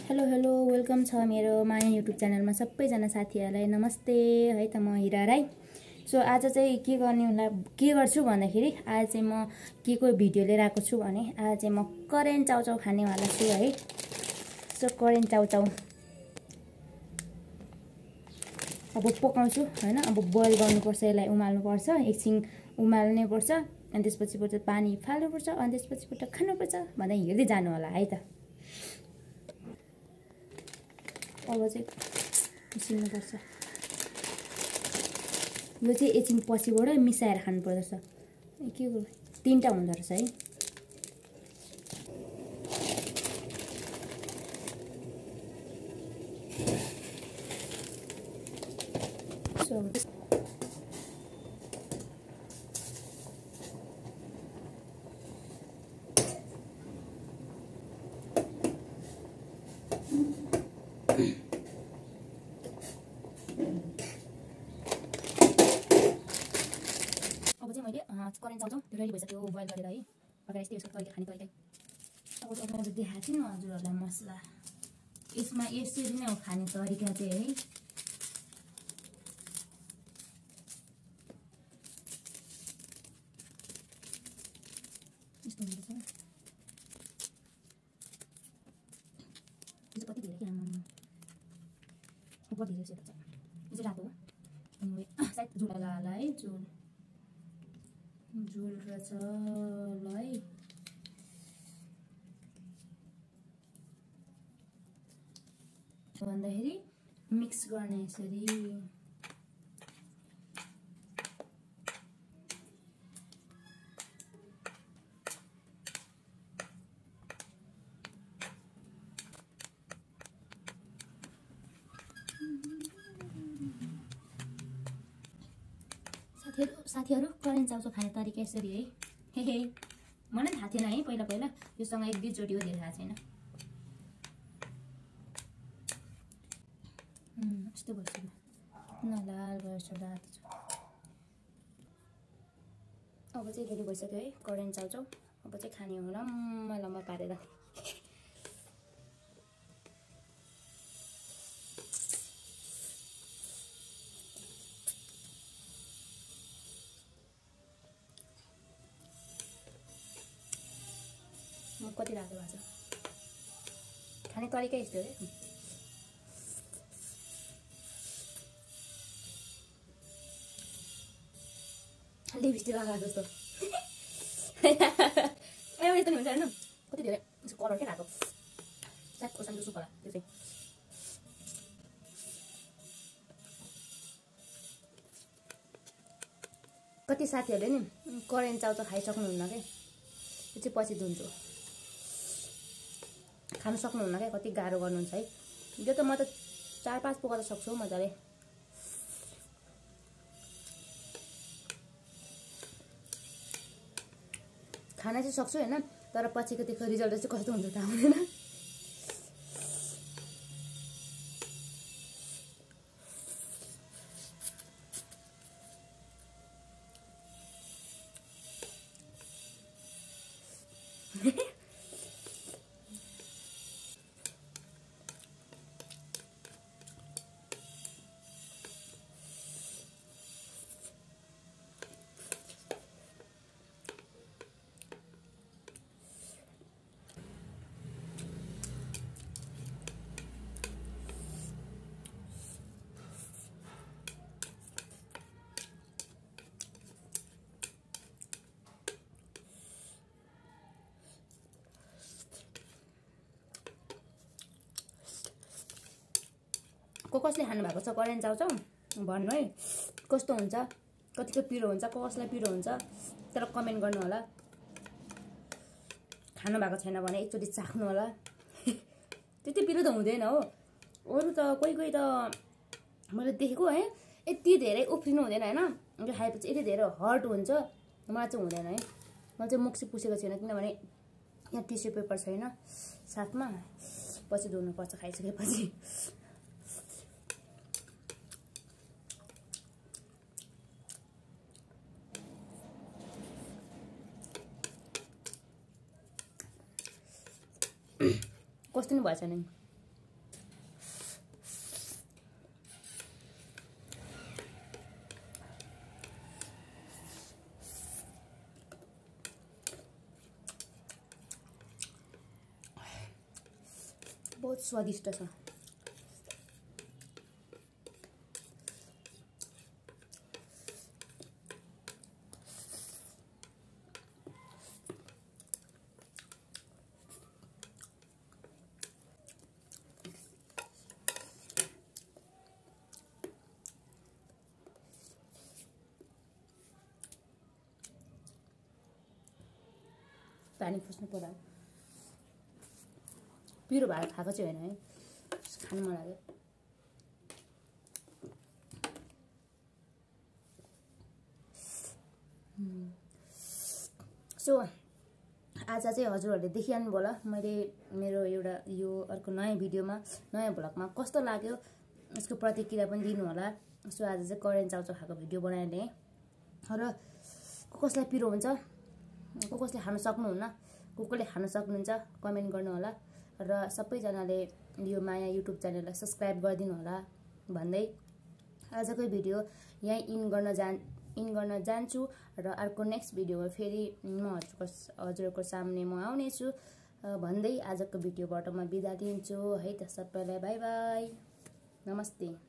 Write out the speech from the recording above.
Hello hello welcome छ मेरो माया YouTube च्यानलमा सबैजना साथीहरुलाई नमस्ते है त म हिरा राई। सो आज चाहिँ के गर्छु भन्दाखेरि आज चाहिँ म के को भिडियो लिएर आएको छु भने आज चाहिँ म करेन्ट चाउचाउ खाने वाला छु है। सो करेन्ट चाउचाउ अब पकाउँछु हैन। अब बोइल गर्नुपर्छ, यसलाई उमाल्नुपर्छ, एकछिन उमाल्नै पर्छ अनि त्यसपछि पानी फाल्नुपर्छ अनि त्यसपछि खानुपर्छ भन्दै हेर्दै जानु होला है त। अब चाहिँ मिसिन्नुपर्छ। यो चाहिँ एकछिन पछिबाट मिसाएर खानुपर्छ। के हो तीनटा हुँदो रहेछ है। अब चाहिँ मैले करेन्ट चाउचाउ त्यो रेडी भइसक्यो बोइल गरेर है। अगाडि यस्तै यसको तरिका खाने तरिका अब चाहिँ मैले देखाएको थिएँ नि हजुरहरूलाई मसला। यसमा यसरी नै हो खाने तरिका चाहिँ है। यस्तो हुन्छ यो कति धेरै के ऊपर धेरै सेतो छ। यो चाहिँ रातो हो अनि सायद झोल होला है। झोल रहेछ ल है। भन्दाखेरि मिक्स गर्ने यसरी। साथीहरु करेन्ट चाउचाउ खाने तरिका यसरी है। हे मलाई थाहा थिएन है पहिला योसँग एक दुई चोटी हो धेरै थाहा छैन। यस्तो भइसक्यो न लाल भएछ रातो छ। अब चाहिँ रेडी भइसक्यो है करेन्ट चाउचाउ। अब चाहिँ खाने हो लम्बा पारेर। कति रातो भएको छ। खाने तरिका यस्तो है। लिपस्टिक लगाएको जस्तो यस्तो नि हुन्छ होइन। कति धेरै कलर क्या रातो। सायद खोर्सानीको सुप होला त्यो चाहिँ। कति साथीहरूले नि करेन्ट चाउचाउ खाइसक्नुहुन्न क्या। त्यो चाहिँ पछि धुन्छु। खान सक्नुहुन्न क्या। कति गाह्रो गर्नुहुन्छ है। यो त म त 4-5 पकाउन सक्छु मजाले। खाना चाहिँ सक्छु हैन, तर पछिको त्यसको रिजल्ट चाहिँ कस्तो हुन्छ थाहा हुँदैन। कसले खानु भएको छ करेन्ट चाउचाउ भन्नु है। कस्तो हुन्छ, कतिको पिरो हुन्छ, कसलाई पिरो हुन्छ तर कमेन्ट गर्नु होला। खानु भएको छैन भने एकचोटि चाख्नु होला। त्यति पिरो त हुँदैन हो। अरू त कोही त मैले देखेको है यति धेरै उफ्रिनु हुँदैन हैन। यो खाएपछि यति धेरै हर्ट हुन्छ। मलाई चाहिँ हुँदैन है। मैले चाहिँ मुख चाहिँ पुसेको छैन किनभने यहाँ टिस्यु पेपर छैन साथमा। पछि धुनुपर्छ खाइसकेपछि। कस्तो नि भएछ नि बहुत स्वादिष्ट छ। पानी खोज्नु पर्यो। पिरो भएर खाएको चाहिँ होइन है, खानु मन लाग्यो। सो आज चाहिँ हजुरहरूले देखिहाल्नु होला मैले मेरो एउटा यो अर्को नयाँ भिडियोमा नयाँ भ्लगमा कस्तो लाग्यो यसको प्रतिक्रिया पनि दिनु होला। सो आज चाहिँ करेन्ट चाउचाउ खाएको भिडियो बनाइदिएँ र कसलाई पिरो हुन्छ, कसले खान सक्नुहुन्न, कसले खान सक्नुहुन्छ कमेन्ट गर्नु होला र सबैजनाले यो माया युट्युब च्यानललाई सब्स्क्राइब गरिदिनु होला भन्दै आजको भिडियो यहीँ इन गर्न जान्छु र अर्को नेक्स्ट भिडियोमा फेरि म हजुरहरूको सामने म आउनेछु भन्दै आजको भिडियोबाट म बिदा दिन्छु है त। सबैलाई बाई बाई, नमस्ते।